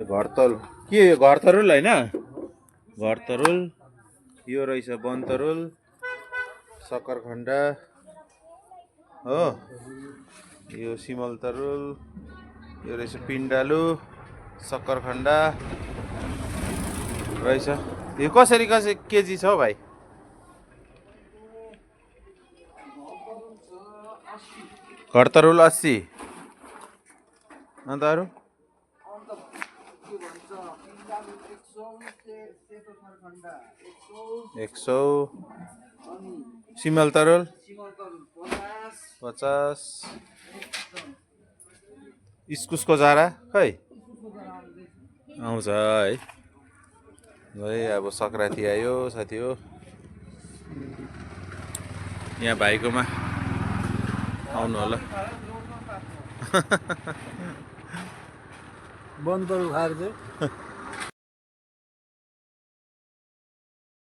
घरतरुल के घरतरुल होइन घरतरुल यो रहेछ बनतरुल सक्खरखण्डा हो यो सिमल तरुल यो रहेछ पिण्डालु सक्खरखण्डा रहेछ यो कसरी केजी छ हौ भाइ घरतरुल 80 अन्त अरू 100 सिमल तरुल 50 इस्कुसको जरा खै आउँछ है है अब सङ्क्रान्ति आयो साथी हो यहाँ भाइकोमा आउनु होला बनतरुल खाएर चाहिँ